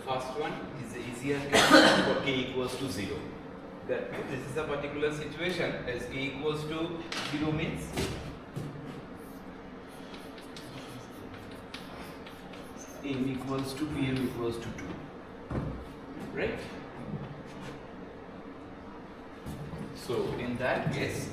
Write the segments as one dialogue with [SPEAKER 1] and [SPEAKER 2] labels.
[SPEAKER 1] first one is the easier case for k equals to 0. That means this is a particular situation as k equals to 0 means m equals to pm equals to 2, right? So in that case,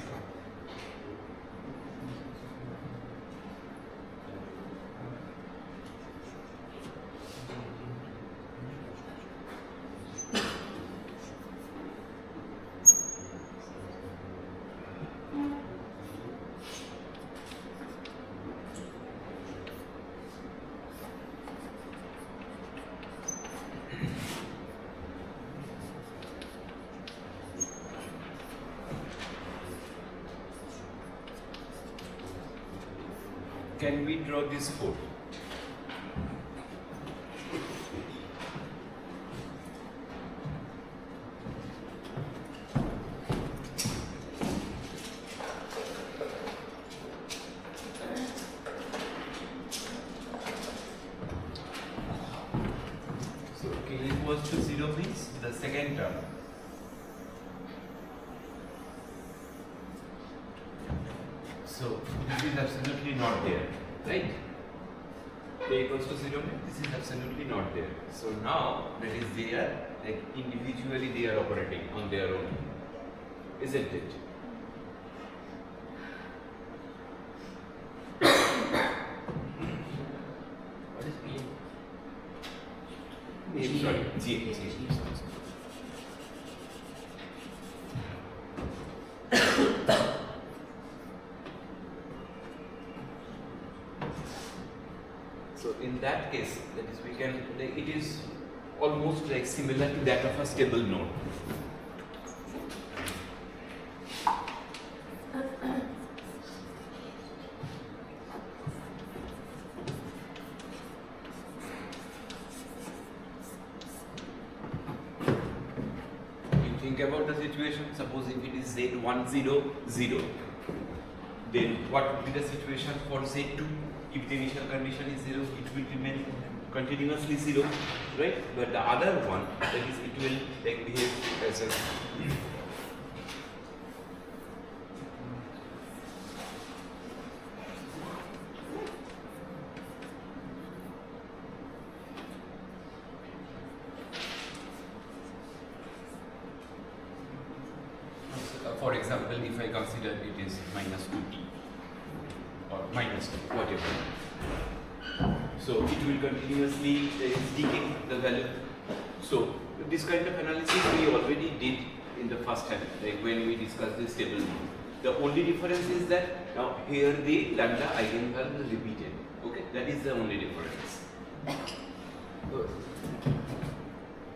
[SPEAKER 1] can we draw this code? So k equals to 0 means the second term. So this is absolutely not there, right? K equals to 0 means this is absolutely not there. So now that is there, like individually they are operating on their own, isn't it?
[SPEAKER 2] What is P?
[SPEAKER 1] Sorry, G. So in that case, that is we can, it is almost like similar to that of a stable node. You think about the situation, suppose if it is Z100, then what would be the situation for Z2? If the initial condition is 0, it will remain continuously 0, right? But the other one, that is, it will like behave as a for example, if I consider it is minus 2t or minus 2, whatever. So it will continuously decay the value. So this kind of analysis we already did in the first time, like when we discussed this table. The only difference is that now here the lambda eigenvalue is repeated. Okay, that is the only difference.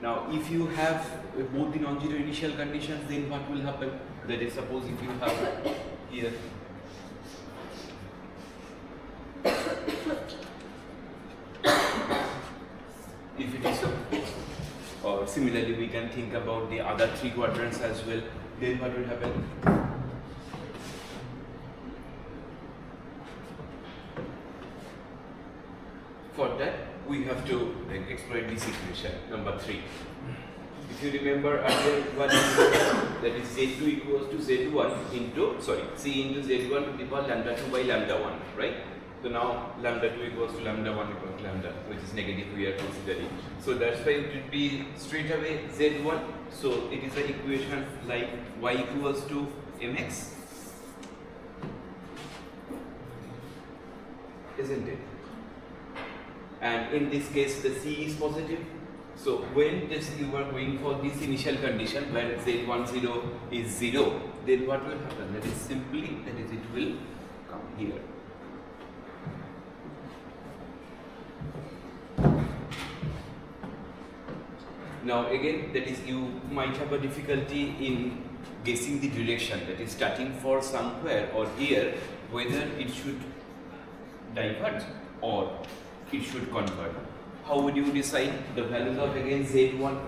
[SPEAKER 1] Now, if you have both the non-zero initial conditions, then what will happen? That is, suppose if you have here if it is so, or similarly we can think about the other three quadrants as well, then what will happen? For that, we have to exploit this equation, number 3. If you remember earlier one, that is Z2 equals to Z1 into, C into Z1 to the power lambda 2 by lambda 1, right? So now lambda 2 equals to lambda 1 equals to lambda, which is negative we are considering. So that's why it will be straight away Z1. So it is an equation like y equals to mx, isn't it? And in this case the C is positive. So when just you are going for this initial condition where Z10 is 0, then what will happen? That is simply, that is, it will come here. Now again, that is, you might have a difficulty in guessing the direction, that is starting for somewhere or here, whether it should divert or it should convert. How would you decide the values of again Z1?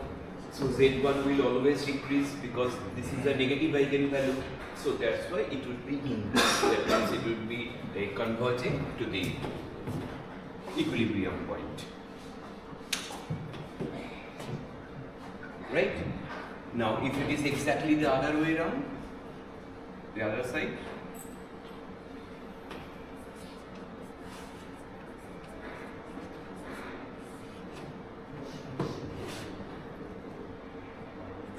[SPEAKER 1] So Z1 will always decrease because this is a negative eigenvalue. So that's why it would be in. That means it would be converging to the equilibrium point. right? Now if it is exactly the other way around, the other side,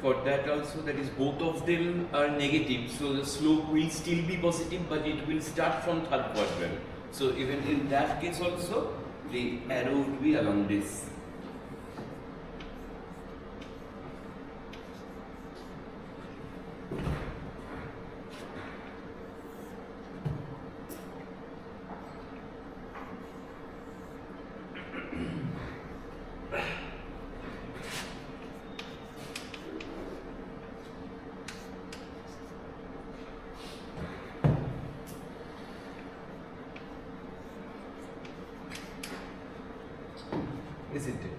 [SPEAKER 1] for that also, that is both of them are negative, so the slope will still be positive, but it will start from third quadrant. So even in that case also, the arrow would be along this. Isn't it?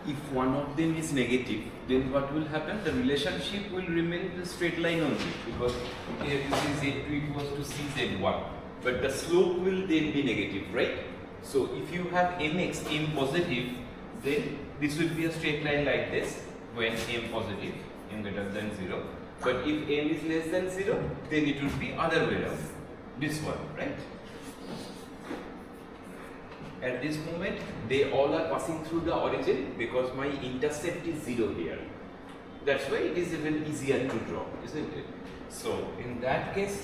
[SPEAKER 1] If one of them is negative, then what will happen? The relationship will remain the straight line only, because here you see Z2 equals to CZ1, but the slope will then be negative, right? So if you have mx, m positive, then this will be a straight line like this when m positive, m greater than 0. But if m is less than 0, then it will be other way around, this one, right? At this moment, they all are passing through the origin because my intercept is 0 here. That's why it is even easier to draw, isn't it? So in that case,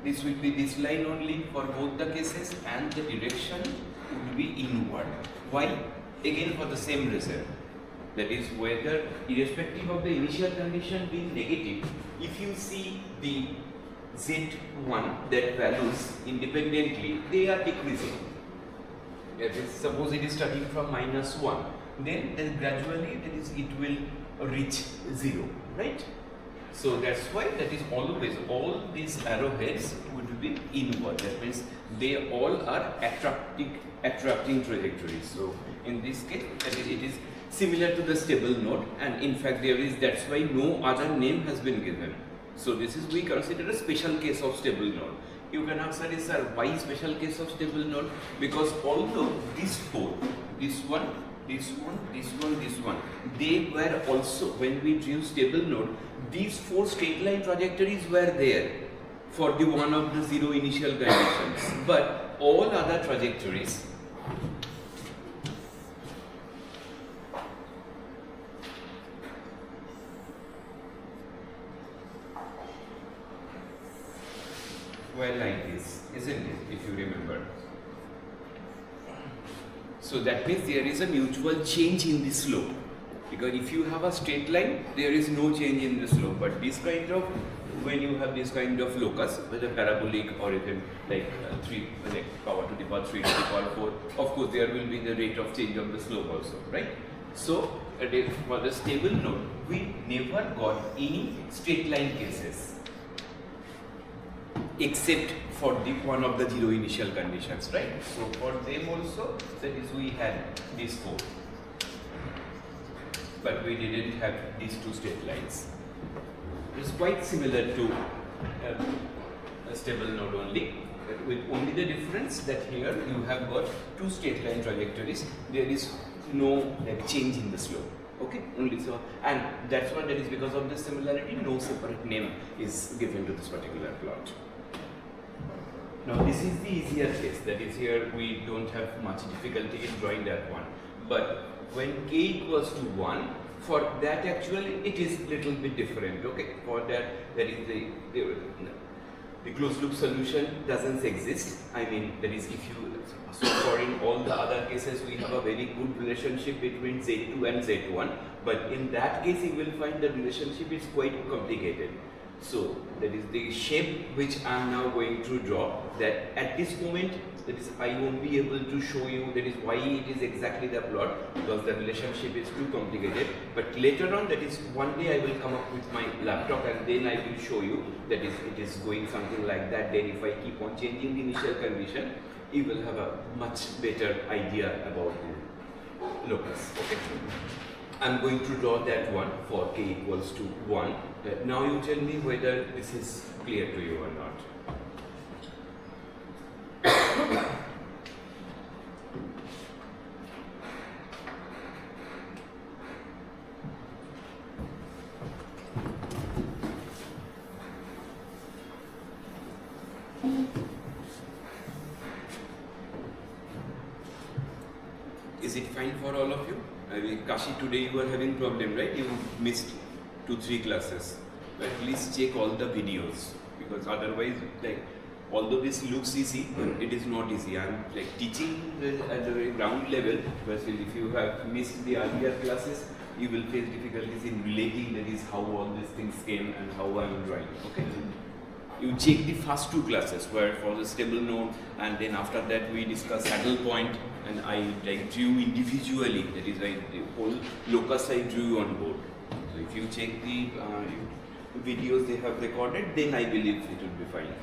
[SPEAKER 1] this will be this line only for both the cases, and the direction would be inward. Why? Again for the same reason. That is, whether irrespective of the initial condition being negative, if you see the Z1, that values independently, they are decreasing. Suppose it is starting from -1, then gradually it will reach 0, right? So that's why that is always, all these arrowheads would be inward. That means they all are attracting trajectories. So in this case, that is, it is similar to the stable node, and in fact that's why no other name has been given. So this is, we consider a special case of stable node. You can answer this, sir, why special case of stable node? Because although these four, this one, this one, this one, this one, they were also, when we drew stable node, these four straight line trajectories were there for the one of the 0 initial conditions, but all other trajectories were like this, isn't it, if you remember? So that means there is a mutual change in the slope, because if you have a straight line, there is no change in the slope. But this kind of, when you have this kind of locus, whether parabolic or even like 3, like power to the power 3 to the power 4, of course there will be the rate of change of the slope also, right? So for the stable node, we never got any straight line cases, except for the one of the 0 initial conditions, right? So for them also, that is, we had these 4, but we didn't have these 2 straight lines. It's quite similar to a stable node only, but with only the difference that here you have got 2 straight line trajectories. There is no change in the slope. Okay, only so, and that's why, that is because of this similarity, no separate name is given to this particular plot. Now this is the easier case, that is, here we don't have much difficulty in drawing that one. But when k equals to 1, for that actually it is little bit different. Okay, for that, that is the closed loop solution doesn't exist. I mean, that is, if you, so for in all the other cases we have a very good relationship between Z2 and Z1, but in that case you will find the relationship is quite complicated. So that is the shape which I am now going to draw. That at this moment, that is, I won't be able to show you that is why it is exactly the plot, because the relationship is too complicated. But later on, that is, one day I will come up with my laptop and then I will show you that is, it is going something like that. Then if I keep on changing the initial condition, you will have a much better idea about the locus. Okay. I'm going to draw that one for k equals to 1. Now you tell me whether this is clear to you or not. Is it fine for all of you? I mean, Kashi, today you are having problem, right? You missed 2-3 classes. But please check all the videos, because otherwise, like, although this looks easy, it is not easy. I'm like teaching at the very ground level, but still, if you have missed the earlier classes, you will face difficulties in relating that is how all these things came and how I am drawing. Okay. You check the first 2 classes where for the stable node, and then after that we discuss saddle point, and I like drew individually, that is like the whole locus I drew on board. So if you check the videos they have recorded, then I believe it will be fine.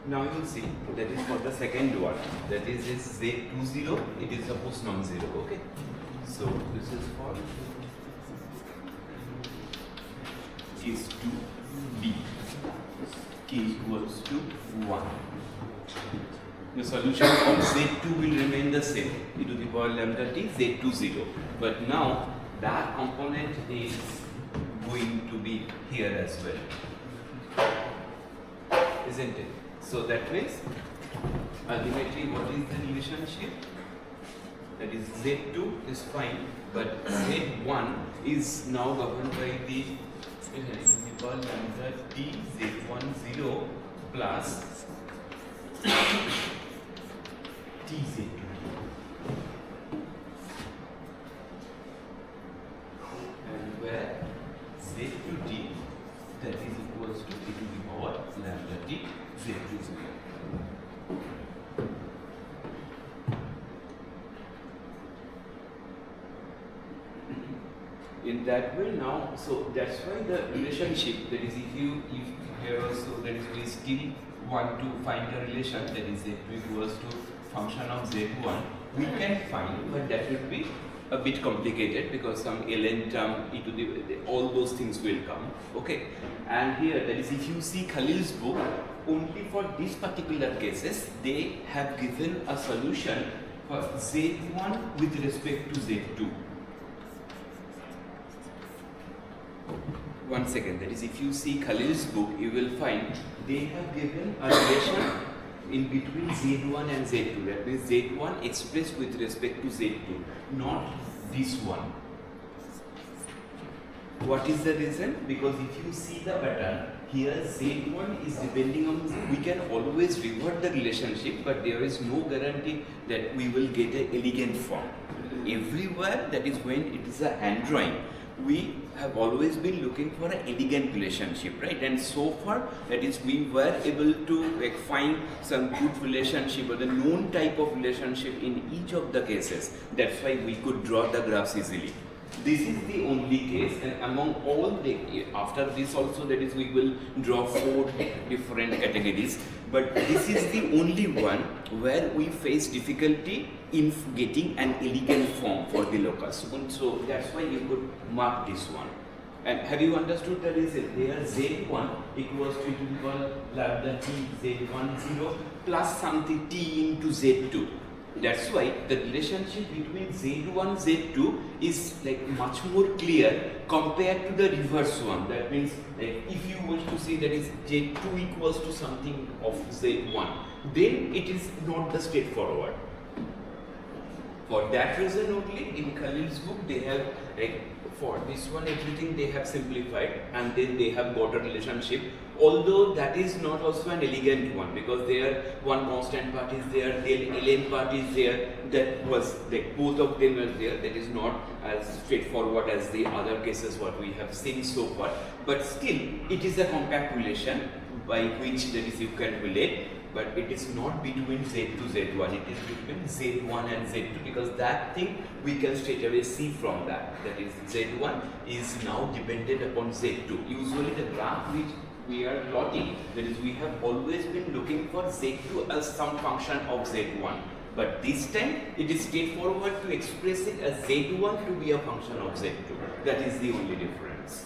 [SPEAKER 1] Now you will see that is for the second one, that is Z20, it is suppose non-zero, okay? So this is for is to D, k equals to 1. The solution of Z2 will remain the same, e to the power lambda t, Z20. But now that component is going to be here as well, isn't it? So that means ultimately what is the relationship? That is Z2 is fine, but Z1 is now governed by the lambda t Z10 plus TZ2. And where Z2t, that is equals to e to the power lambda t Z20. In that way now, so that's why the relationship, that is if here also, that is we still want to find a relation, that is Z2 equals to function of Z1, we can find, but that would be a bit complicated because some ln term, e to the all those things will come, okay? And here, that is if you see Khalil's book, only for these particular cases, they have given a solution for Z1 with respect to Z2. One second, that is if you see Khalil's book, you will find they have given a relation in between Z1 and Z2. That means Z1 expressed with respect to Z2, not this one. What is the reason? Because if you see the pattern, here Z1 is depending on, we can always revert the relationship, but there is no guarantee that we will get an elegant form. Everywhere, that is when it is a hand drawing, we have always been looking for an elegant relationship, right? And so far, that is, we were able to find some good relationship or the known type of relationship in each of the cases. That's why we could draw the graphs easily. This is the only case, and among all the, after this also, that is, we will draw 4 different categories, but this is the only one where we face difficulty in getting an elegant form for the locus. So that's why you could mark this one. And have you understood the reason? There Z1 equals to the power lambda t Z10 plus something t into Z2. That's why the relationship between Z1 Z2 is like much more clear compared to the reverse one. That means like if you wish to see that is Z2 equals to something of Z1, then it is not the straightforward. For that reason only, in Khalil's book, they have, like, for this one, everything they have simplified, and then they have border relationship. Although that is not also an elegant one, because there one constant part is there, then ln part is there. That was like both of them are there. That is not as straightforward as the other cases what we have seen so far. But still, it is a compact relation by which that is you can relate. But it is not between Z2 Z1, it is between Z1 and Z2, because that thing we can straight away see from that. That is, Z1 is now dependent upon Z2. Usually the graph which we are plotting, that is, we have always been looking for Z2 as some function of Z1. But this time it is straightforward to express it as Z1 to be a function of Z2. That is the only difference.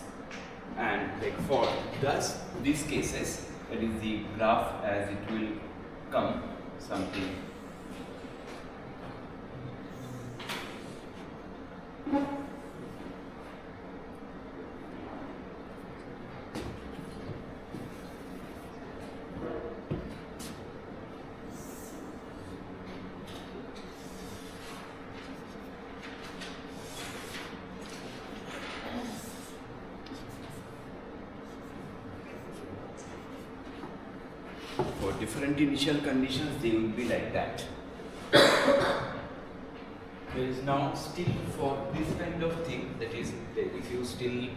[SPEAKER 1] And like for thus these cases, that is the graph as it will come something. For different initial conditions, they will be like that. There is now still for this kind of thing, that is, if you still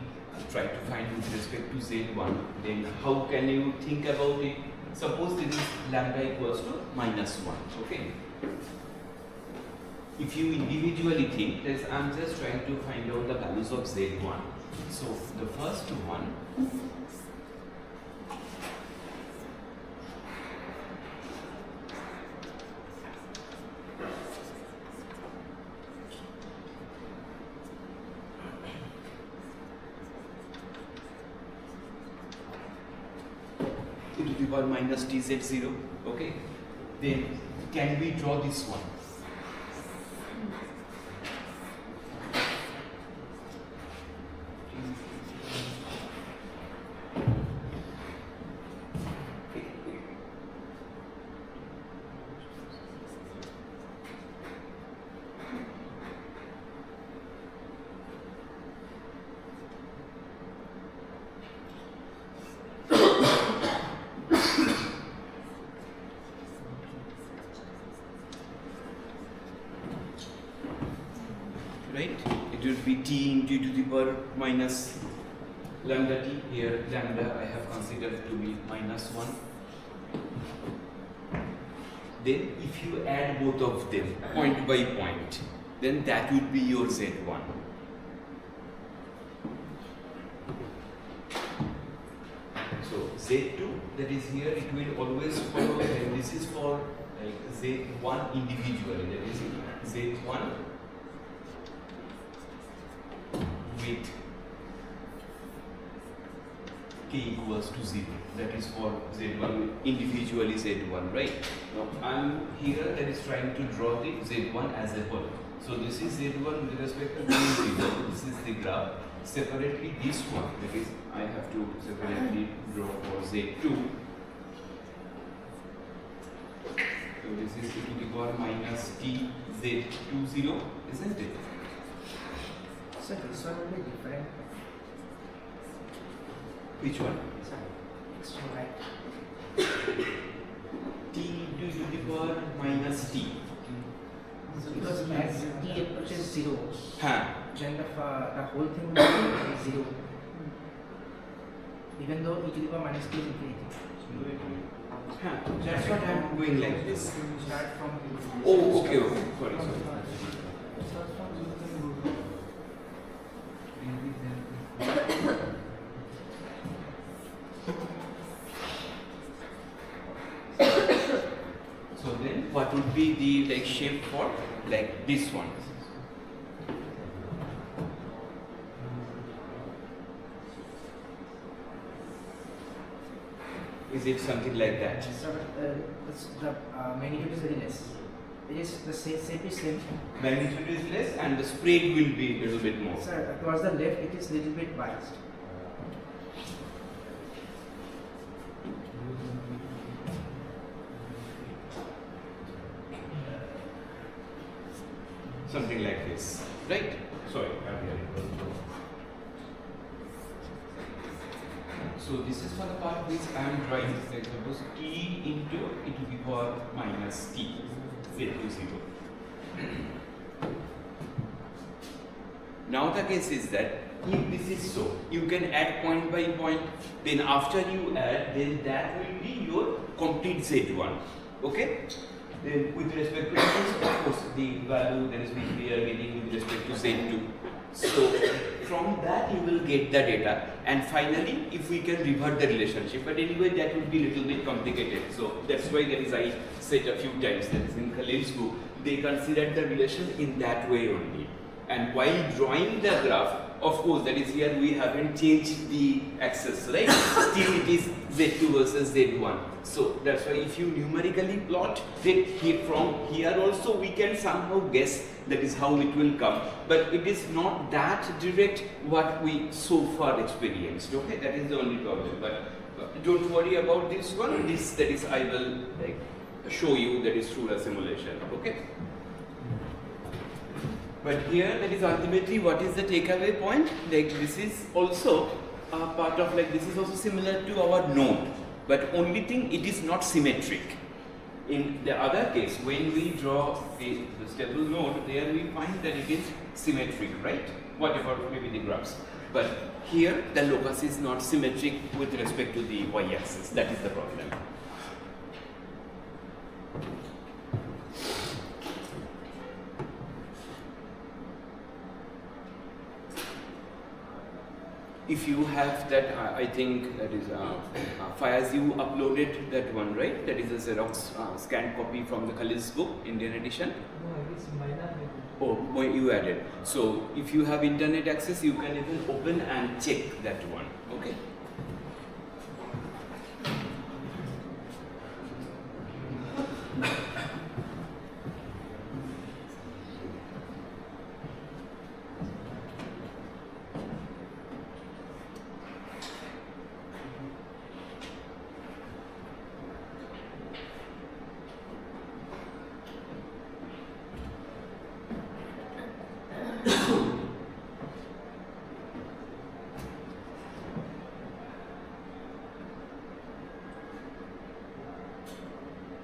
[SPEAKER 1] try to find with respect to Z1, then how can you think about it? Suppose this is lambda equals to -1, okay? If you individually think, that I'm just trying to find out the values of Z1. So the first one, e to the power minus tz0, okay? Then can we draw this one? Right? It would be t into e to the power minus lambda t. Here lambda I have considered to be -1. Then if you add both of them point by point, then that would be your Z1. So Z2, that is here, it will always follow, and this is for like Z1 individually, that is Z1 with k equals to 0. That is for Z1 individually Z1, right? Now I'm here that is trying to draw the Z1 as a whole. So this is Z1 with respect to 0. This is the graph. Separately this one, that is, I have to separately draw for Z2. So this is e to the power minus t Z20, isn't it?
[SPEAKER 2] So this one will be different.
[SPEAKER 1] Which one?
[SPEAKER 2] Sorry, extra right.
[SPEAKER 1] T to the power minus t.
[SPEAKER 2] Because as t approaches 0,
[SPEAKER 1] Huh.
[SPEAKER 2] then the whole thing will be 0. Even though e to the power minus t is infinity.
[SPEAKER 1] Huh. That's what I'm doing like this.
[SPEAKER 2] Start from
[SPEAKER 1] Oh, okay, okay. Sorry. So then, what would be the like shape for like this one? Is it something like that?
[SPEAKER 2] So the magnitude is very less. It is the shape is same.
[SPEAKER 1] Magnitude is less and the spread will be a little bit more.
[SPEAKER 2] Sir, towards the left it is little bit biased.
[SPEAKER 1] case, right? Sorry, earlier it was low. So this is for the part which I am drawing. Like suppose t into e to the power minus t, z to 0. Now the case is that if this is so, you can add point by point, then after you add, then that will be your complete Z1. Okay? Then with respect to this, of course, the value that is which we are getting with respect to Z2. So from that you will get the data, and finally if we can revert the relationship, but anyway that would be a little bit complicated. So that's why that is I said a few times that in Khalil's book they considered the relation in that way only. And while drawing the graph, of course, that is here we haven't changed the axis, right? Still it is Z2 versus Z1. So that's why if you numerically plot, then from here also we can somehow guess that is how it will come. But it is not that direct what we so far experienced. Okay, that is the only problem. But don't worry about this one. This that is I will like show you that is through a simulation. Okay. But here that is ultimately what is the takeaway point, like this is also a part of like this is also similar to our node, but only thing it is not symmetric. In the other case when we draw the stable node, there we find that it is symmetric, right? Whatever maybe the graphs. But here the locus is not symmetric with respect to the y-axis, that is the problem. If you have that, I think that is Fayaz, you uploaded that one, right? That is a Xerox scanned copy from the Khalil's book, Indian edition.
[SPEAKER 3] No, I guess mine are maybe.
[SPEAKER 1] Oh, you added. So if you have internet access, you can even open and check that one. Okay.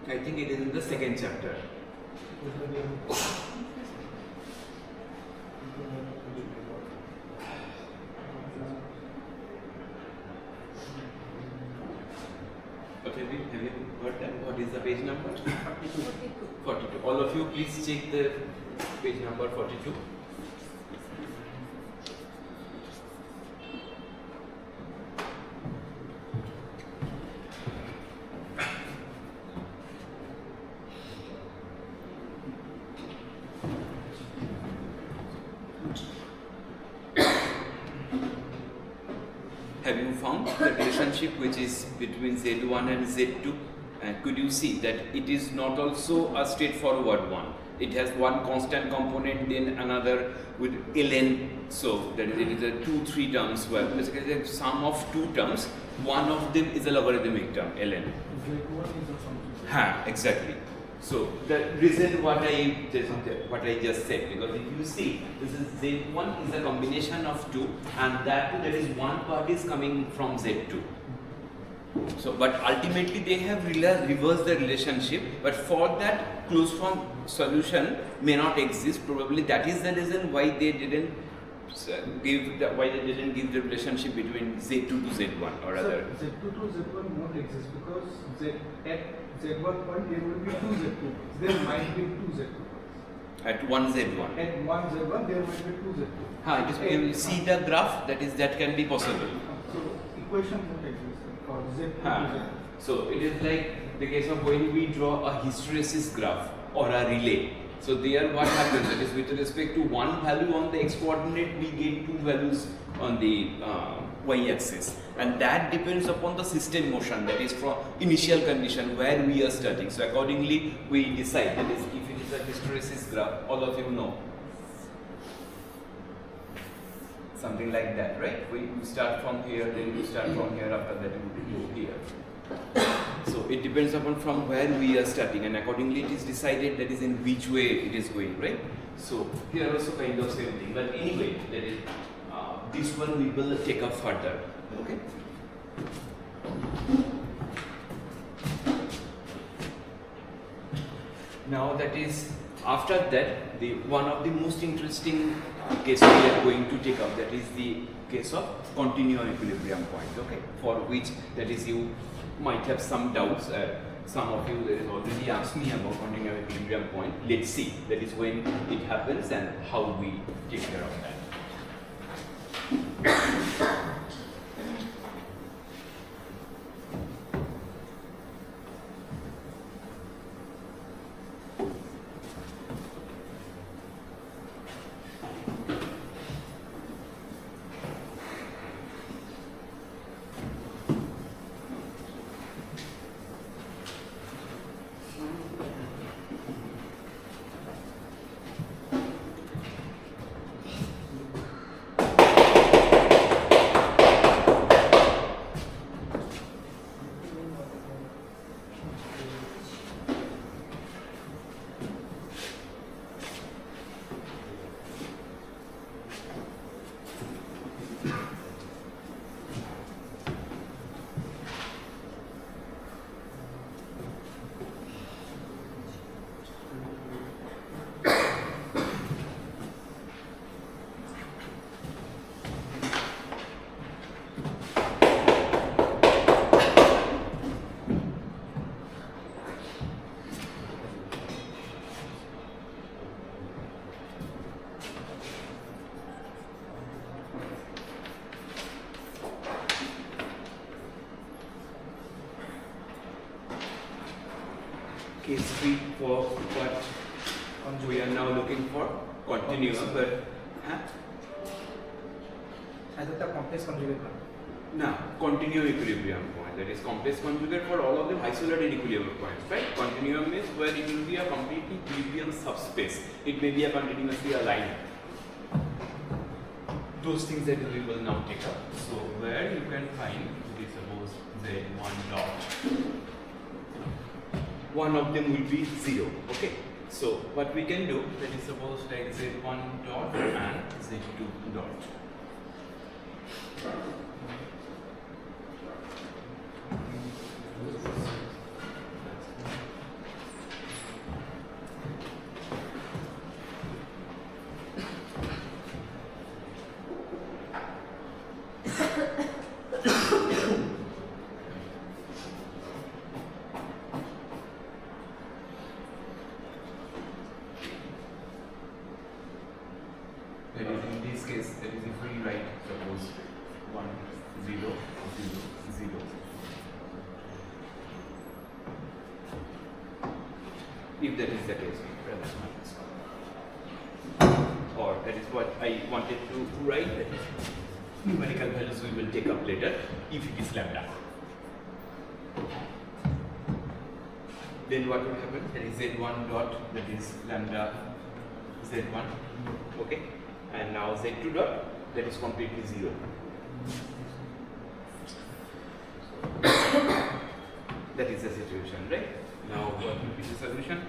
[SPEAKER 1] I think it is in the second chapter. But have you heard that? What is the page number? 42. All of you please check the page number 42. Have you found the relationship which is between Z1 and Z2? And could you see that it is not also a straightforward one? It has one constant component, then another with ln. So that is, it is a 2-3 terms. Well, basically the sum of two terms. One of them is a logarithmic term, ln. Exactly. So the reason what I just said, because if you see, this is Z1 is a combination of two, and that is one part is coming from Z2. So, but ultimately they have reversed the relationship. But for that, closed form solution may not exist. Probably that is the reason why they didn't give the relationship between Z2 to Z1 or other.
[SPEAKER 3] So Z2 to Z1 won't exist because at Z1 point there will be two Z2. There might be two Z2.
[SPEAKER 1] At one Z1.
[SPEAKER 3] At one Z1 there might be two Z2.
[SPEAKER 1] It is, you see the graph, that can be possible.
[SPEAKER 3] So equation won't exist for Z2 to Z2.
[SPEAKER 1] So it is like the case of when we draw a hysteresis graph or a relay. So there what happens, that is with respect to one value on the x coordinate, we get two values on the y-axis, and that depends upon the system motion, that is from initial condition where we are starting. So accordingly we decide, that is if it is a hysteresis graph, all of you know. Something like that, right? We start from here, then we start from here, after that we go here. So it depends upon from where we are starting, and accordingly it is decided that is in which way it is going, right? So here also kind of same thing, but anyway, that is this one we will take up further. Okay. Now that is after that the one of the most interesting case we are going to take up, that is the case of continuum equilibrium point. Okay, for which that is you might have some doubts. Some of you that is already asked me about continuum equilibrium point. Let's see that is when it happens and how we take care of that. Case 3 for what we are now looking for continuum, but
[SPEAKER 2] I thought the complex conjugate one.
[SPEAKER 1] now continuum equilibrium point, that is complex conjugate for all of them isolated equilibrium points, right? Continuum is where it will be a completely equilibrium subspace. It may be a continuously aligned. Those things that we will now take up. So where you can find, suppose Z1 dot. One of them will be 0. Okay. So what we can do, that is suppose like Z1 dot and Z2 dot. That is in this case, that is if we write suppose 1, 0, 0, 0. If that is the case, or that is what I wanted to write, that is numerical values we will take up later if it is lambda. Then what will happen? That is Z1 dot, that is lambda Z1, okay, and now Z2 dot, that is completely 0. That is the situation, right? Now what will be the solution?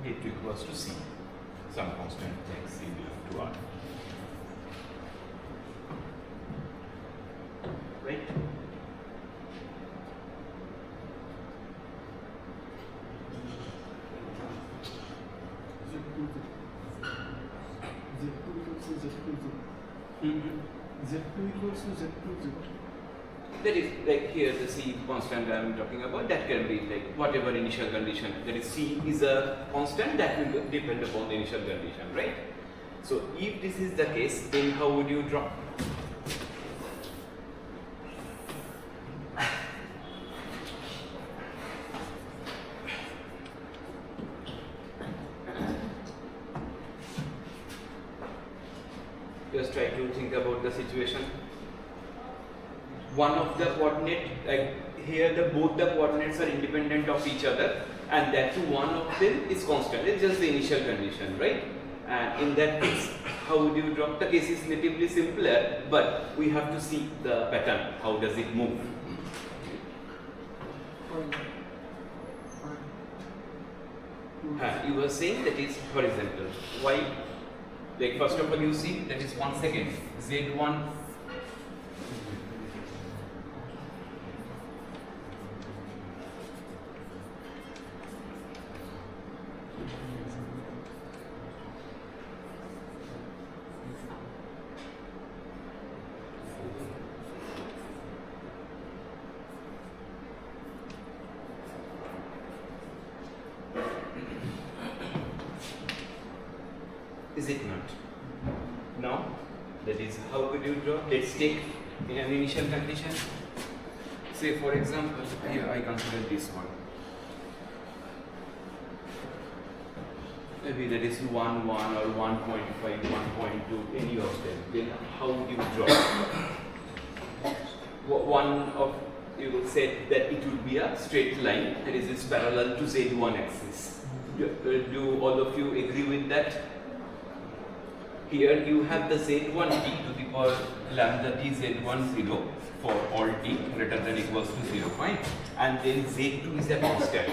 [SPEAKER 1] It equals to C, some constant like C belong to R. Right?
[SPEAKER 3] Z2 equals to Z2.
[SPEAKER 1] That is like here the C constant I am talking about, that can be like whatever initial condition, that is C is a constant that will depend upon the initial condition, right? So if this is the case, then how would you draw? Just try to think about the situation. One of the coordinate, like here both the coordinates are independent of each other, and that too one of them is constant. It's just the initial condition, right? And in that case, how would you draw? The case is relatively simpler, but we have to see the pattern. How does it move? You were saying that is horizontal. Why? Like first of all, you see that is 1 second. Z1. Is it not? No? That is, how could you draw? Let's take an initial condition. Say for example, here I consider this one. Maybe that is 1, 1 or 1.5, 1.2, any of them. Then how would you draw? One of you said that it would be a straight line that is parallel to Z1 axis. Do all of you agree with that? Here you have the Z1 t to the power lambda t Z1 0 for all t greater than equals to 0, fine. And then Z2 is a constant.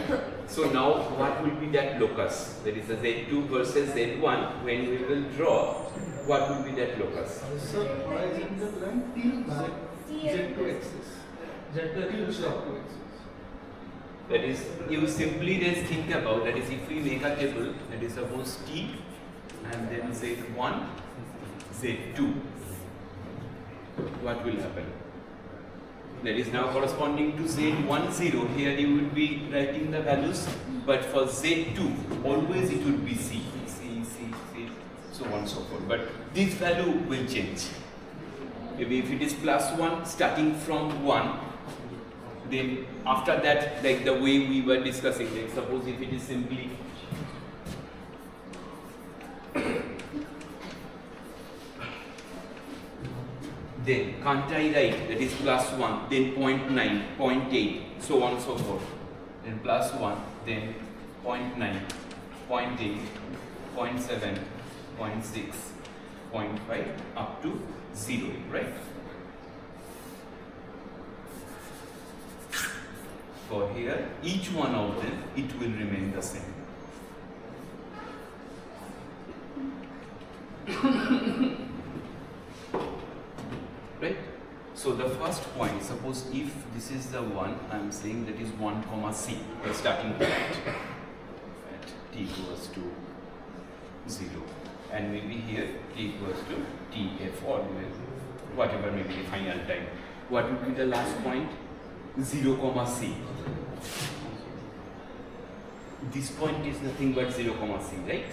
[SPEAKER 1] So now what will be that locus? That is the Z2 versus Z1. When we will draw, what will be that locus?
[SPEAKER 3] So horizontal line till Z2 axis. Till Z2 axis.
[SPEAKER 1] That is, you simply just think about, that is, if we make a table, that is suppose t and then Z1, Z2, what will happen? That is now corresponding to Z10, here you will be writing the values, but for Z2, always it would be C, so on and so forth. But this value will change. Maybe if it is plus 1, starting from 1, then after that, like the way we were discussing, like suppose if it is simply then can't I write that is plus 1, then 0.9, 0.8, so on and so forth. Then plus 1, then 0.9, 0.8, 0.7, 0.6, 0.5 up to 0, right? For here, each one of them, it will remain the same. Right? So the first point, suppose if this is the one, I am saying that is 1 comma c, the starting point at t equals to 0, and maybe here t equals to tf or whatever may be the final time. What would be the last point? 0 comma c. This point is nothing but 0 comma c, right?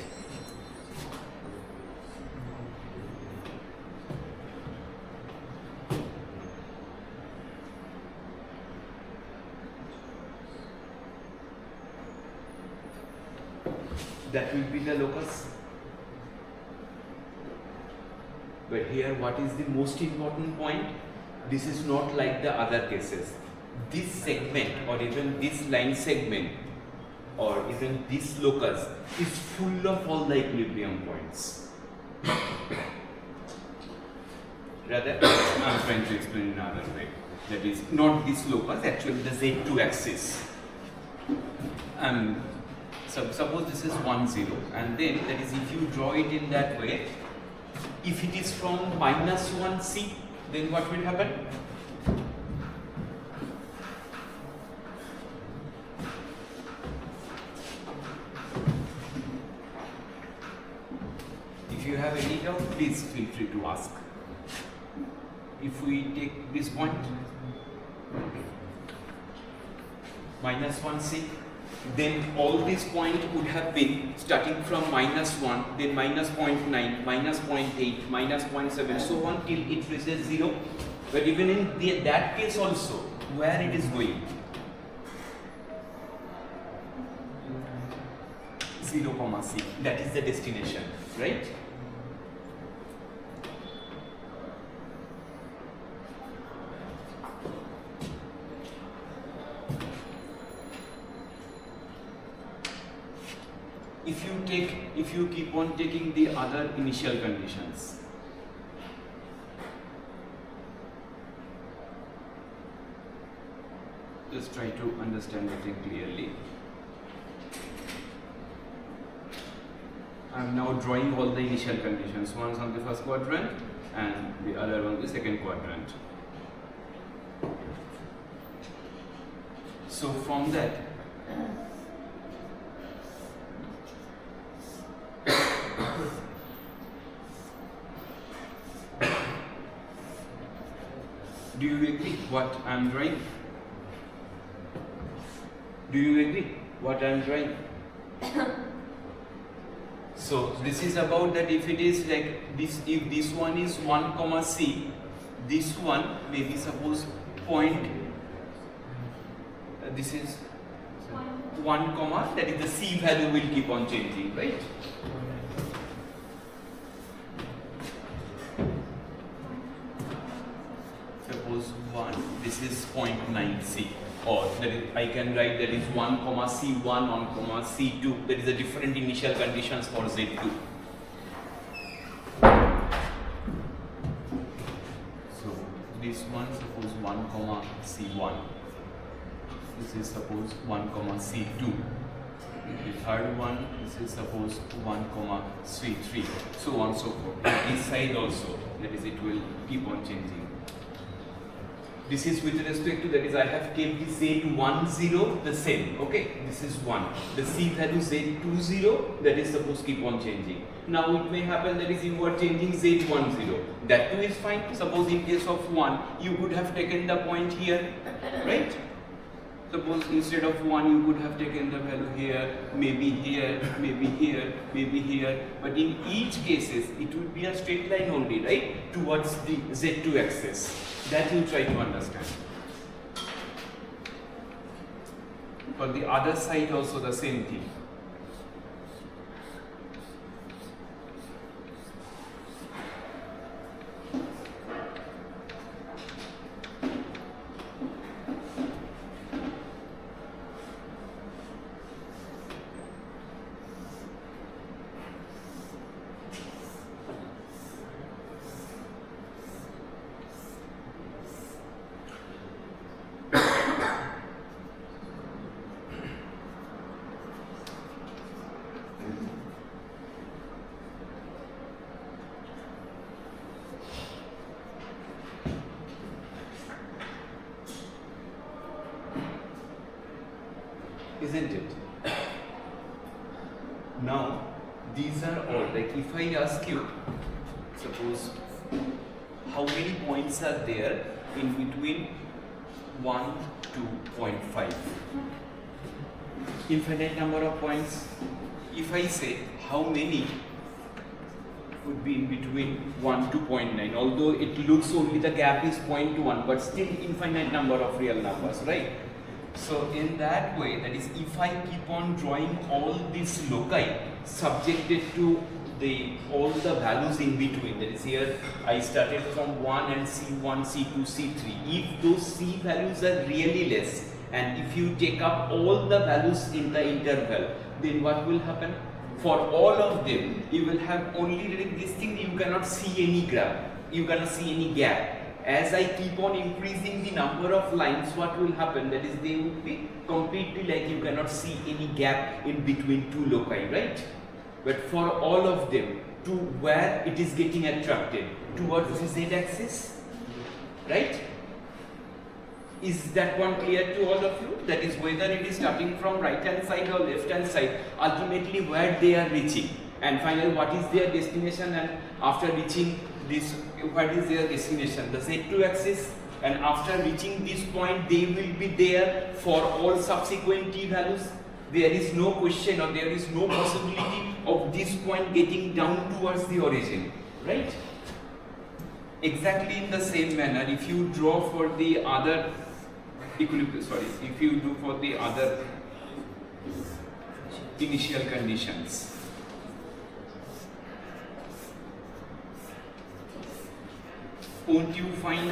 [SPEAKER 1] That will be the locus. But here, what is the most important point? This is not like the other cases. This segment or even this line segment or even this locus is full of all the equilibrium points. Rather, I am trying to explain in another way. That is not this locus, actually the Z2 axis. So suppose this is 1, 0, and then that is if you draw it in that way, if it is from minus 1 c, then what will happen? If you have any doubt, please feel free to ask. If we take this point, minus 1 c, then all these points would have been starting from minus 1, then minus 0.9, minus 0.8, minus 0.7, so on till it reaches 0. But even in that case also, where it is going? 0 comma c, that is the destination, right? if you keep on taking the other initial conditions? Just try to understand the thing clearly. I am now drawing all the initial conditions. One is on the first quadrant and the other on the second quadrant. So from that, do you agree what I am drawing? Do you agree what I am drawing? So this is about that if it is like this, if this one is 1 comma c, this one maybe suppose point, this is 1 comma, that is the c value will keep on changing, right? Suppose 1, this is 0.9 c. Or that is, I can write that is 1 comma c1, 1 comma c2. That is the different initial conditions for z2. So this one suppose 1 comma c1. This is suppose 1 comma c2. The third one, this is suppose 1 comma c3. So on so forth. This side also, that is it will keep on changing. This is with respect to, that is I have kept the z10 the same, okay, this is 1. The c value z20, that is supposed to keep on changing. Now it may happen that is you are changing z10, that too is fine. Suppose in case of 1, you could have taken the point here, right? Suppose instead of 1 you could have taken the value here, maybe here, maybe here, maybe here, but in each cases it would be a straight line only, right, towards the z2 axis. That you try to understand. For the other side also the same thing. Isn't it? Now, these are all, like if I ask you, suppose how many points are there in between 1 to 0.5? Infinite number of points. If I say how many would be in between 1 to 0.9, although it looks only the gap is 0.1, but still infinite number of real numbers, right? So in that way, that is if I keep on drawing all these loci subjected to all the values in between, that is here I started from 1 and C1, C2, C3. If those C values are really less and if you take up all the values in the interval, then what will happen? For all of them, you will have only this thing, you cannot see any graph, you cannot see any gap. As I keep on increasing the number of lines, what will happen? That is, they would be completely like you cannot see any gap in between two loci, right? But for all of them, to where it is getting attracted? Towards the z-axis, right? Is that one clear to all of you? That is, whether it is starting from right hand side or left hand side, ultimately where they are reaching. And finally, what is their destination? And after reaching this, what is their destination? The z2 axis. And after reaching this point, they will be there for all subsequent t values. There is no question or there is no possibility of this point getting down towards the origin, right? Exactly in the same manner, if you draw for the other equilibrium, if you do for the other initial conditions, won't you find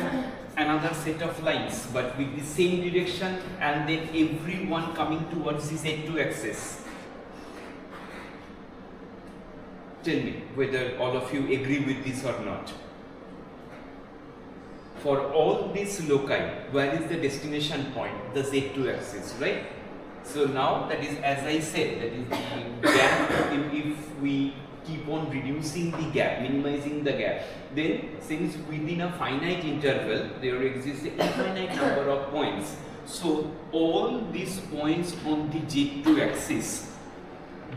[SPEAKER 1] another set of lines but with the same direction and then every one coming towards the z2 axis? tell me whether all of you agree with this or not. For all these loci, where is the destination point? The Z2 axis, right? So now that is, as I said, that is the gap. If we keep on reducing the gap, minimizing the gap, then since within a finite interval there exists an infinite number of points. So all these points on the Z2 axis,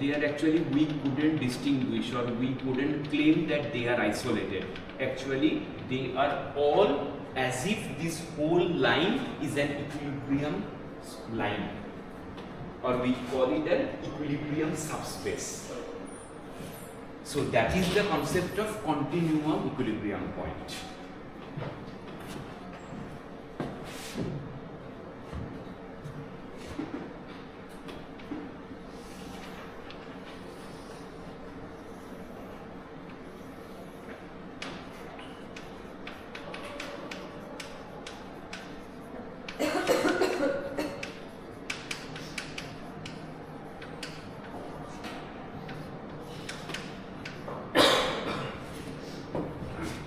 [SPEAKER 1] they are actually, we couldn't distinguish or we couldn't claim that they are isolated. Actually, they are all as if this whole line is an equilibrium line, or we call it an equilibrium subspace. So that is the concept of continuum equilibrium point.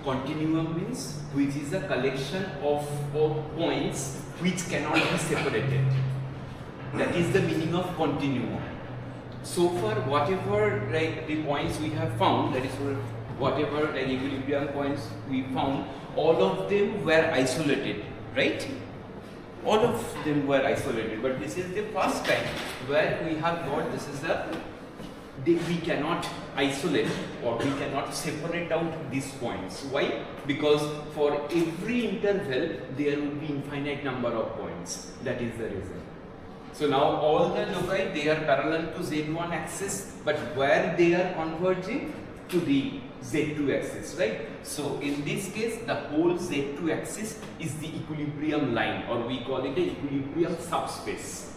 [SPEAKER 1] Continuum means which is a collection of points which cannot be separated. That is the meaning of continuum. So far, whatever like the points we have found, that is whatever like equilibrium points we found, all of them were isolated, right? All of them were isolated. But this is the first time where we have got this is we cannot isolate or we cannot separate out these points. Why? Because for every interval there will be infinite number of points. That is the reason. So now all the loci, they are parallel to Z1 axis, but where they are converging to the Z2 axis, right? So in this case, the whole Z2 axis is the equilibrium line, or we call it the equilibrium subspace.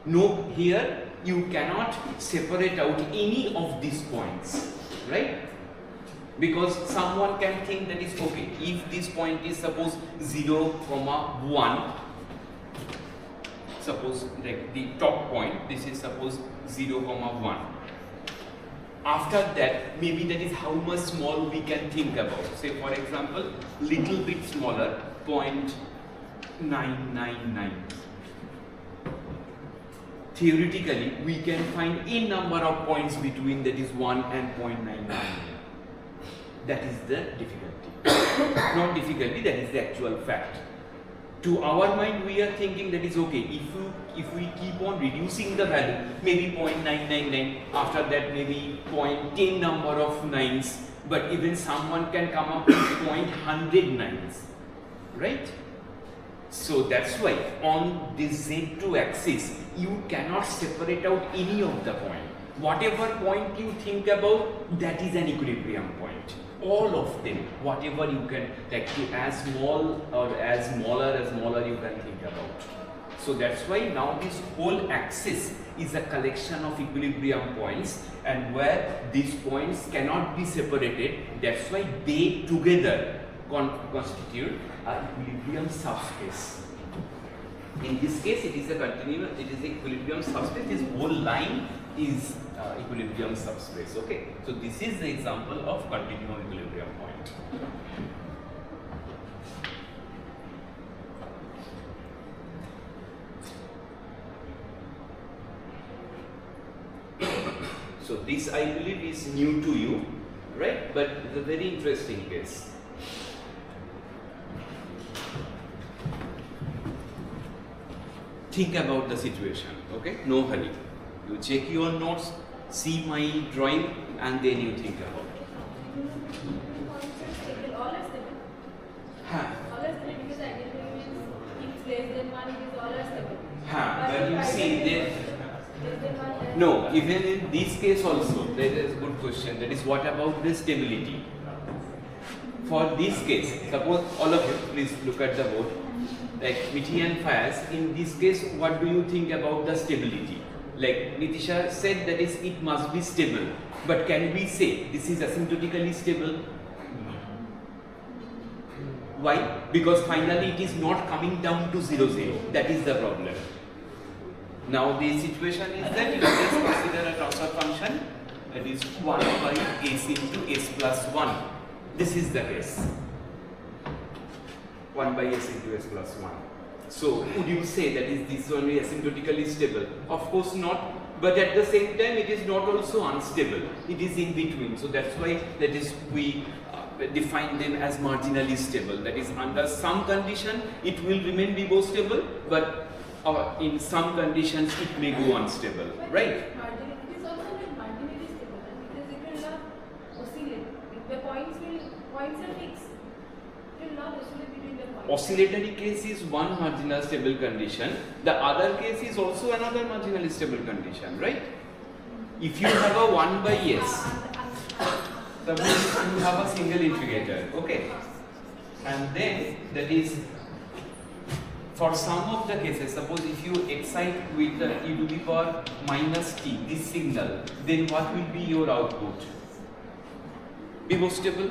[SPEAKER 1] No, here you cannot separate out any of these points, right? Because someone can think that is okay, if this point is suppose 0, 1, suppose like the top point, this is suppose 0, 1. After that, maybe that is how much small we can think about. Say for example, little bit smaller, 0.999. Theoretically, we can find a number of points between that is 1 and 0.999. That is the difficulty. Not difficulty, that is the actual fact. To our mind, we are thinking that is okay, if we keep on reducing the value, maybe 0.999, after that maybe 0.10 number of nines, but even someone can come up with 0.109, right? So that's why on this Z2 axis, you cannot separate out any of the point. Whatever point you think about, that is an equilibrium point. All of them, whatever you can, like as small or as smaller you can think about. So that's why now this whole axis is a collection of equilibrium points, and where these points cannot be separated, that's why they together constitute an equilibrium subspace. In this case, it is a continuum, it is equilibrium subspace. This whole line is equilibrium subspace. Okay, so this is the example of continuum equilibrium point. So this, I believe, is new to you, right? But it's a very interesting case. Think about the situation, okay? No hurry. You check your notes, see my drawing, and then you think about it.
[SPEAKER 4] All are stable. All are stable because identity means if less than 1, it is all are stable.
[SPEAKER 1] But you see, no, even in this case also, there is a good question. That is, what about the stability? For this case, suppose all of you, please look at the board. Like Mithi and Fayaz, in this case, what do you think about the stability? Like Nitisha said, that is, it must be stable. But can we say this is asymptotically stable? Why? Because finally it is not coming down to 0, 0. That is the problem. Now the situation is that you just consider a transfer function that is 1 by s into s plus 1. This is the case. 1 by s into s plus 1. So would you say that is this only asymptotically stable? Of course not. But at the same time, it is not also unstable. It is in between. So that's why that is we define them as marginally stable. That is, under some condition it will remain bibostable, but in some conditions it may go unstable.
[SPEAKER 4] But
[SPEAKER 1] Right?
[SPEAKER 4] it is also like marginally stable because it will not oscillate. The points are fixed. It will not oscillate between the points.
[SPEAKER 1] Oscillatory case is one marginal stable condition. The other case is also another marginally stable condition, right? If you have a 1 by s, suppose you have a single integrator, okay? And then that is for some of the cases, suppose if you excite with the e to the power minus t, this signal, then what will be your output? Bibostable.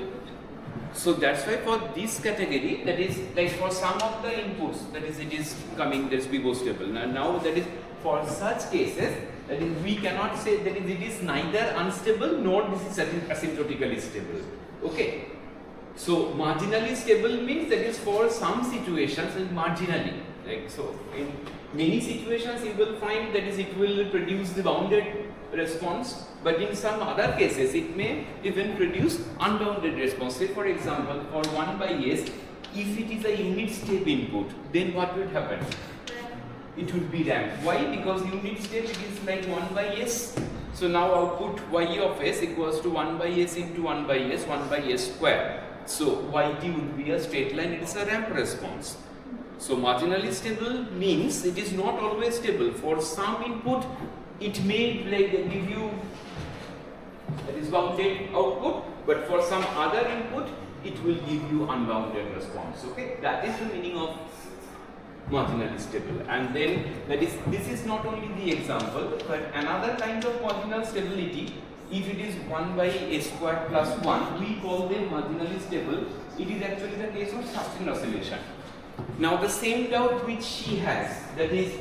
[SPEAKER 1] So that's why for this category, that is like for some of the inputs, that is it is coming, that's bibostable. Now that is for such cases, that is we cannot say that it is neither unstable nor this is asymptotically stable. Okay. So marginally stable means that is for some situations and marginally. Like so in many situations you will find that is it will produce the bounded response, but in some other cases it may even produce unbounded response. Say for example for 1 by s, if it is a unit step input, then what would happen? It would be ramped. Why? Because unit step it is like 1 by s. So now output y of s equals to 1 by s into 1 by s, 1 by s square. So yt would be a straight line, it is a ramp response. So marginally stable means it is not always stable. For some input it may like give you that is bounded output, but for some other input it will give you unbounded response. Okay, that is the meaning of marginally stable. And then that is, this is not only the example, but another kind of marginal stability, if it is 1 by s squared plus 1, we call them marginally stable. It is actually the case of sustained oscillation. Now the same doubt which she has, that is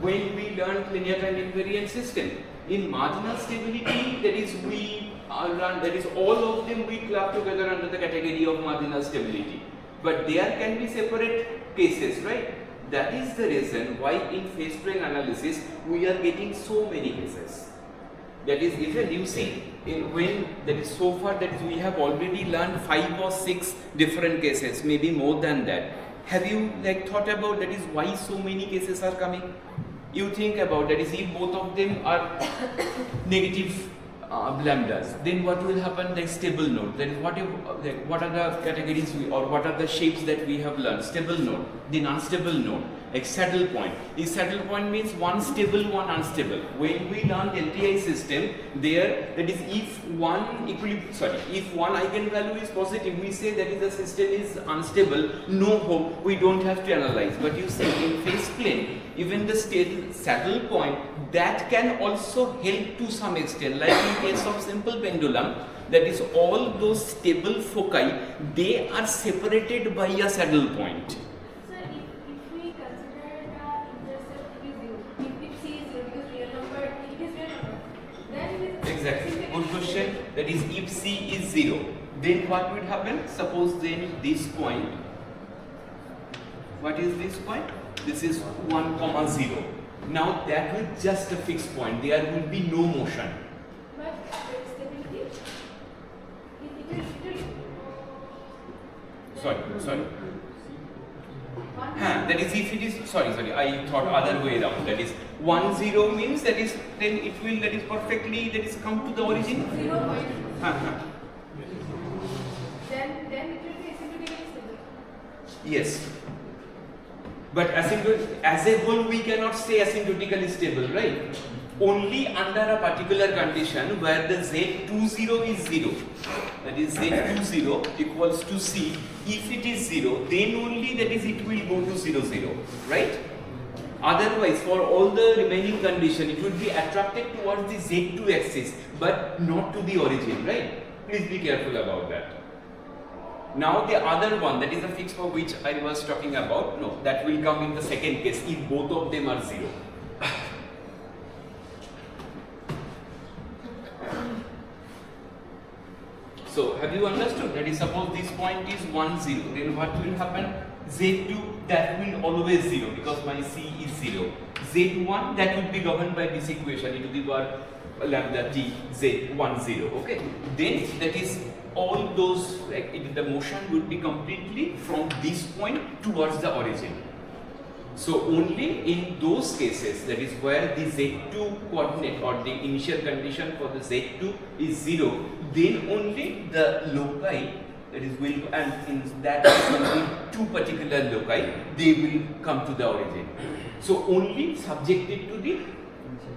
[SPEAKER 1] when we learned linear time invariant system, in marginal stability, that is we learn, that is all of them we club together under the category of marginal stability. But there can be separate cases, right? That is the reason why in phase train analysis we are getting so many cases. That is, even you see, when that is so far that we have already learned 5 or 6 different cases, maybe more than that. Have you like thought about that is why so many cases are coming? You think about that is if both of them are negative lambdas, then what will happen? Like stable node. Then what are the categories or what are the shapes that we have learned? Stable node, then unstable node, like saddle point. This saddle point means one stable, one unstable. When we learned LTI system, there that is if one eigenvalue is positive, we say that is the system is unstable. No hope, we don't have to analyze. But you see in phase plane, even the saddle point that can also help to some extent. Like in case of simple pendulum, that is all those stable foci, they are separated by a saddle point.
[SPEAKER 4] So if we consider the intercept is 0, if c is 0 because real number, it is real number, then it is
[SPEAKER 1] Exactly. Good question. That is if c is 0, then what would happen? Suppose then this point, what is this point? This is 1, 0. Now that will just a fixed point. There will be no motion.
[SPEAKER 4] but stability, it will
[SPEAKER 1] Sorry.
[SPEAKER 4] one
[SPEAKER 1] That is if it is, sorry, I thought other way around. That is 1, 0 means that is, then it will, that is perfectly, that is come to the origin.
[SPEAKER 4] 0 point,
[SPEAKER 1] Ha.
[SPEAKER 4] then it will be asymptotically stable.
[SPEAKER 1] Yes. But as a whole, we cannot say asymptotically stable, right? Only under a particular condition where the Z20 is 0. That is Z20 equals to C. If it is 0, then only that is it will go to 0, 0, right? Otherwise, for all the remaining condition, it would be attracted towards the Z2 axis, but not to the origin, right? Please be careful about that. Now the other one, that is the fix for which I was talking about, no, that will come in the second case if both of them are 0. So have you understood? That is, suppose this point is 1, 0, then what will happen? Z2, that will always 0 because my C is 0. Z1, that will be governed by this equation e to the power lambda t Z1 0. Okay, then that is all those, like the motion would be completely from this point towards the origin. So only in those cases, that is where the Z2 coordinate or the initial condition for the Z2 is 0, then only the loci, that is will, and in that case only two particular loci, they will come to the origin. So only subjected to the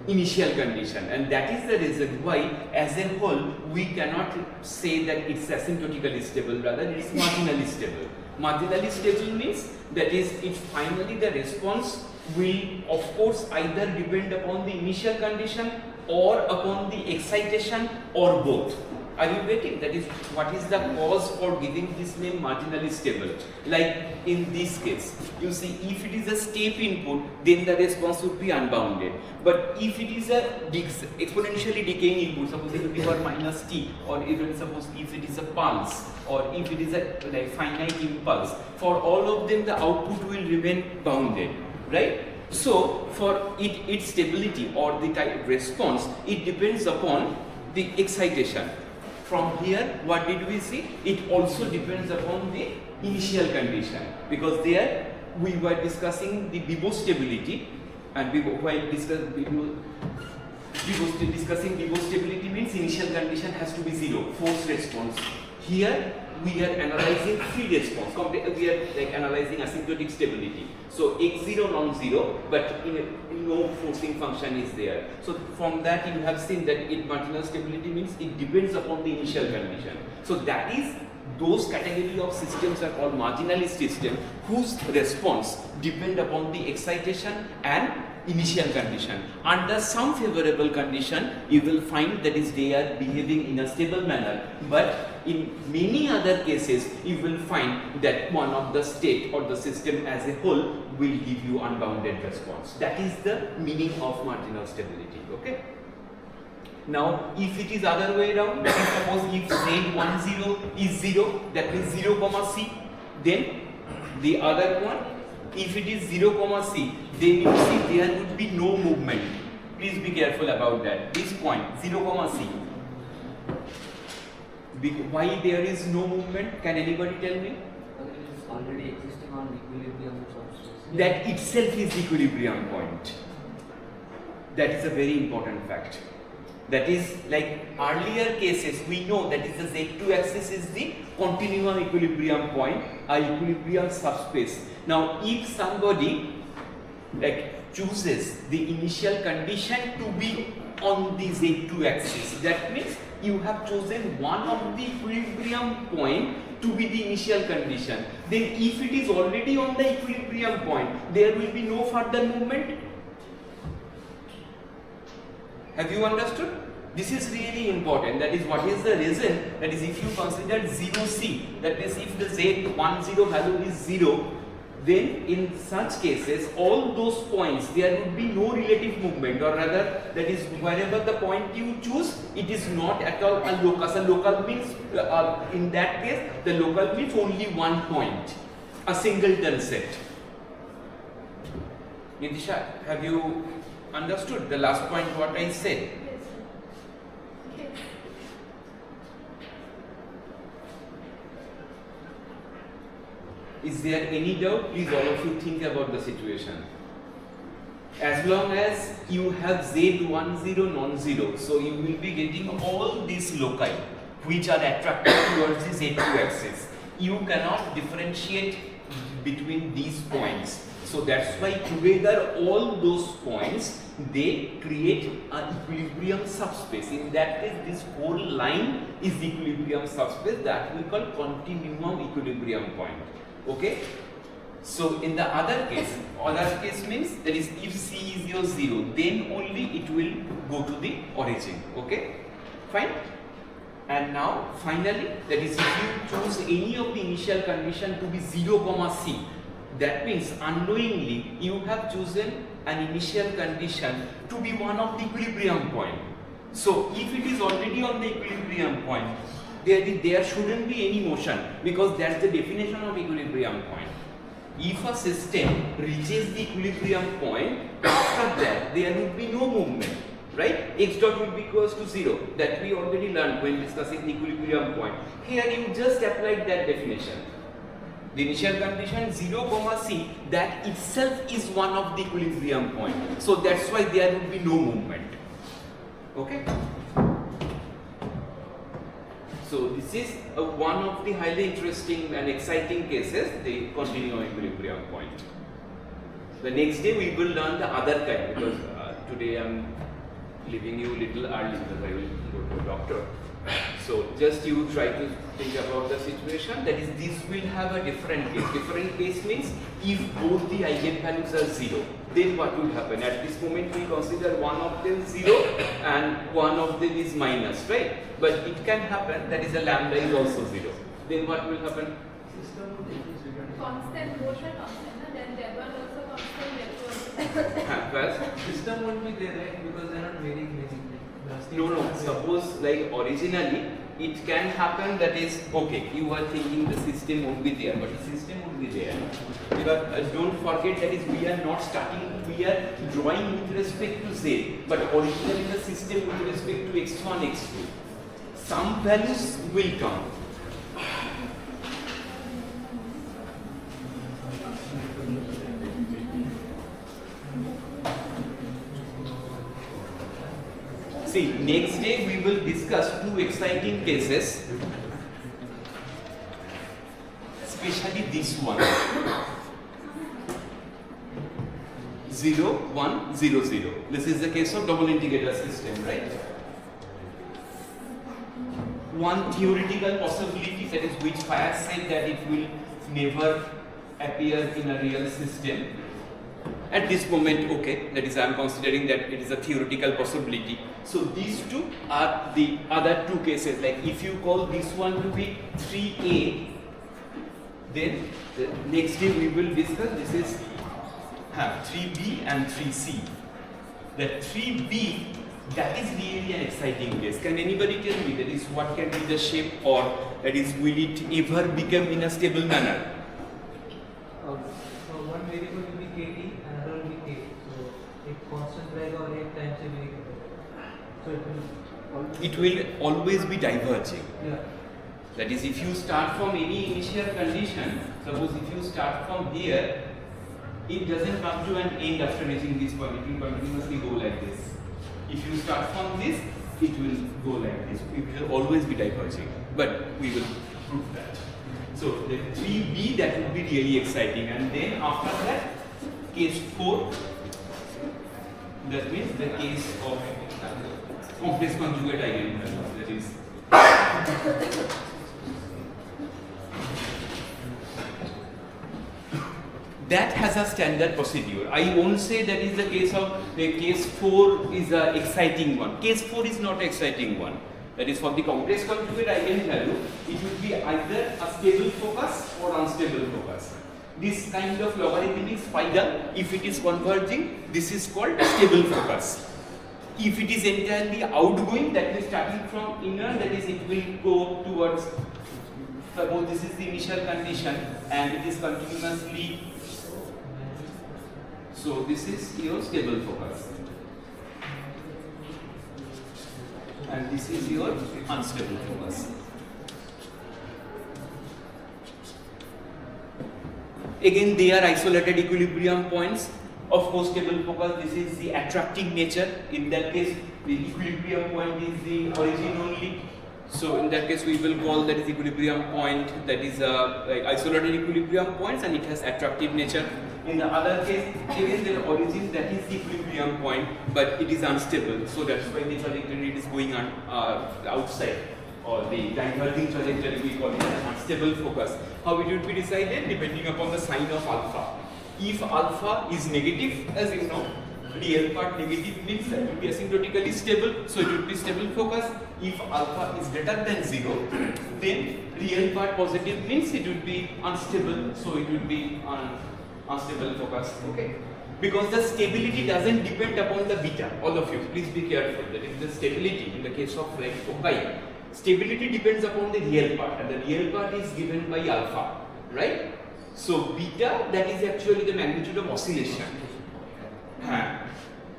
[SPEAKER 1] initial condition, and that is the reason why as a whole we cannot say that it's asymptotically stable, rather it is marginally stable. Marginally stable means that is, if finally the response will of course either depend upon the initial condition or upon the excitation or both. Are you getting? That is, what is the cause for giving this name marginally stable? Like in this case, you see, if it is a step input, then the response would be unbounded. But if it is a exponentially decaying input, suppose it is minus t, or even suppose if it is a pulse, or if it is a like finite impulse, for all of them the output will remain bounded, right? So for its stability or the type response, it depends upon the excitation. From here, what did we see? It also depends upon the initial condition, because there we were discussing the Bibo stability, and while discussing Bibo stability means initial condition has to be 0, force response. Here we are analyzing free response. We are like analyzing asymptotic stability. So x0 non-zero, but no forcing function is there. So from that you have seen that marginal stability means it depends upon the initial condition. So that is, those category of systems are called marginalist system, whose response depend upon the excitation and initial condition. Under some favorable condition, you will find that is they are behaving in a stable manner, but in many other cases, you will find that one of the state or the system as a whole will give you unbounded response. That is the meaning of marginal stability. Okay. Now, if it is other way around, that is, suppose if Z10 is 0, that means 0 comma C, then the other one, if it is 0 comma C, then you see there would be no movement. Please be careful about that. This point 0 comma C. Why there is no movement? Can anybody tell me?
[SPEAKER 5] It is already existing on equilibrium substance.
[SPEAKER 1] That itself is the equilibrium point. That is a very important fact. That is, like earlier cases, we know that is the Z2 axis is the continuum equilibrium point, a equilibrium subspace. Now, if somebody like chooses the initial condition to be on the Z2 axis, that means you have chosen one of the equilibrium point to be the initial condition. Then if it is already on the equilibrium point, there will be no further movement. Have you understood? This is really important. That is, what is the reason? That is, if you consider 0C, that is, if the Z10 value is 0, then in such cases, all those points, there would be no relative movement, or rather, that is, wherever the point you choose, it is not at all a locus. A local means, in that case, the local means only one point, a singleton set. Nitisha, have you understood the last point what I said?
[SPEAKER 4] Yes, sir. Yes.
[SPEAKER 1] Is there any doubt? Please all of you think about the situation. As long as you have Z10 non-zero, so you will be getting all these loci which are attracted towards the Z2 axis. You cannot differentiate between these points. So that's why together all those points, they create an equilibrium subspace. In that case, this whole line is the equilibrium subspace that we call continuum equilibrium point. Okay? So in the other case means that is, if C is your 0, then only it will go to the origin. Okay? Fine? And now finally, that is, if you choose any of the initial condition to be 0 comma C, that means unknowingly you have chosen an initial condition to be one of the equilibrium point. So if it is already on the equilibrium point, there shouldn't be any motion, because that's the definition of equilibrium point. If a system reaches the equilibrium point, after that there would be no movement, right? X dot would be equals to 0. That we already learned when discussing the equilibrium point. Here you just applied that definition. The initial condition 0, c, that itself is one of the equilibrium point. So that's why there would be no movement. Okay? So this is one of the highly interesting and exciting cases, the continuum equilibrium point. The next day we will learn the other kind, because today I am leaving you a little early because I will go to a doctor. So just you try to think about the situation, that is, this will have a different case. Different case means if both the eigenvalues are 0, then what will happen? At this moment we consider one of them 0 and one of them is minus, right? But it can happen, that is, a lambda is also 0. Then what will happen?
[SPEAKER 4] Constant, both are constant, and then there was also constant,
[SPEAKER 1] First,
[SPEAKER 5] System won't be there, right? Because they are not varying basically.
[SPEAKER 1] no, suppose like originally it can happen, that is, okay, you are thinking the system won't be there, but the system would be there. Because don't forget that is, we are not starting, we are drawing with respect to z, but originally the system with respect to x1, x2. Some values will come. See, next day we will discuss two exciting cases, especially this one. 0, 1, 0, 0. This is the case of double integrator system, right? One theoretical possibility, that is, which Fayaz said that it will never appear in a real system. At this moment, okay, that is, I am considering that it is a theoretical possibility. So these two are the other two cases. Like if you call this one to be 3a, then the next day we will discuss this is 3b and 3c. That 3b, that is really an exciting case. Can anybody tell me that is what can be the shape, or that is, will it ever become in a stable manner?
[SPEAKER 5] So one variable will be kt, another will be k. So if constant रहेगा और एक time से vary करेगा. So
[SPEAKER 1] It will always be diverging.
[SPEAKER 5] Yeah.
[SPEAKER 1] That is, if you start from any initial condition, suppose if you start from here, it doesn't come to an end after reaching this point, it will continuously go like this. If you start from this, it will go like this. It will always be diverging, but we will prove that. So the 3b, that would be really exciting, and then after that, case 4, that means the case of complex conjugate eigenvalues, that is that has a standard procedure. I won't say that is the case of case 4 is an exciting one. Case 4 is not an exciting one. That is, for the complex conjugate eigenvalue, it would be either a stable focus or unstable focus. This kind of logarithmic spiral, if it is converging, this is called stable focus. If it is entirely outgoing, that is starting from inner, that is, it will go towards, suppose this is the initial condition and it is continuously, so this is your stable focus. And this is your unstable focus. Again, they are isolated equilibrium points. Of course, stable focus, this is the attracting nature. In that case, the equilibrium point is the origin only. So in that case, we will call that is equilibrium point, that is like isolated equilibrium points, and it has attractive nature. In the other case, again the origin, that is the equilibrium point, but it is unstable. So that's why the trajectory is going on outside, or the diverging trajectory, we call it an unstable focus. How it would be decided? Depending upon the sign of alpha. If alpha is negative, as you know, real part negative means that it will be asymptotically stable, so it will be stable focus. If alpha is greater than 0, then real part positive means it will be unstable, so it will be unstable focus. Okay? Because the stability doesn't depend upon the beta. All of you, please be careful. That is, the stability in the case of like foci stability depends upon the real part, and the real part is given by alpha, right? So beta, that is actually the magnitude of oscillation.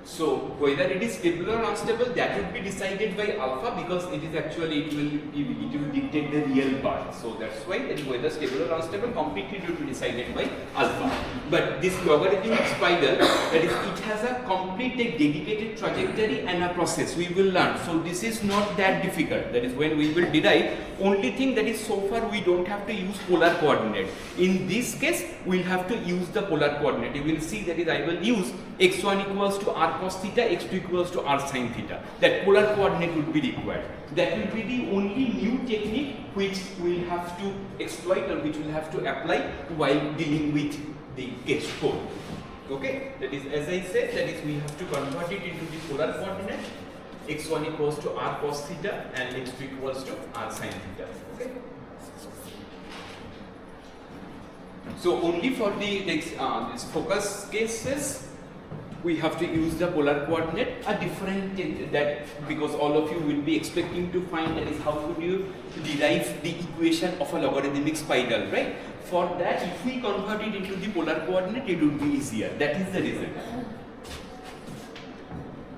[SPEAKER 1] So whether it is stable or unstable, that would be decided by alpha, because it is actually it will dictate the real part. So that's why that whether stable or unstable completely will be decided by alpha. But this logarithmic spiral, that is, it has a complete dedicated trajectory and a process we will learn. So this is not that difficult. That is, when we will derive, only thing that is, so far we don't have to use polar coordinate. In this case, we'll have to use the polar coordinate. You will see that is, I will use x1 equals to r cos theta, x2 equals to r sin theta. That polar coordinate would be required. That will be the only new technique which we'll have to exploit, or which we'll have to apply while dealing with the case 4. Okay, that is, as I said, that is, we have to convert it into the polar coordinate. X1 equals to r cos theta and x2 equals to r sin theta. Okay. So only for the this focus cases, we have to use the polar coordinate, a different that, because all of you will be expecting to find, that is, how could you derive the equation of a logarithmic spiral, right? For that, if we convert it into the polar coordinate, it would be easier. That is the reason.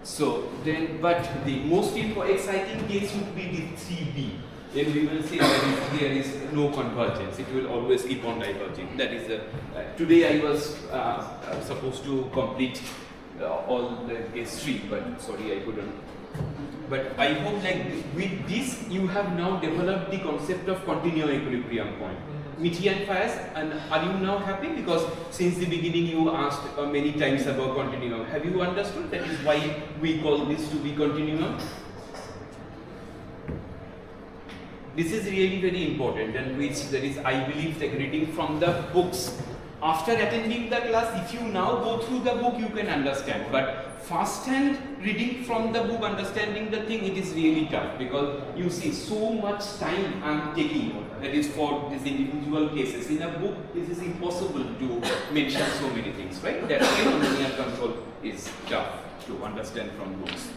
[SPEAKER 1] So then, but the most exciting case would be the 3b. Then we will say that there is no convergence. It will always keep on diverging. That is today I was supposed to complete all the case 3, but sorry, I couldn't. But I hope, like, with this you have now developed the concept of continuum equilibrium point. Mithi and Fayaz, and are you now happy? Because since the beginning you asked many times about continuum. Have you understood that is why we call this to be continuum? This is really very important, and which, that is, I believe, that reading from the books. After attending the class, if you now go through the book, you can understand. But first hand reading from the book, understanding the thing, it is really tough, because you see so much time I am taking, that is, for these individual cases. In a book, this is impossible to mention so many things, right? That's why nonlinear control is tough to understand from books.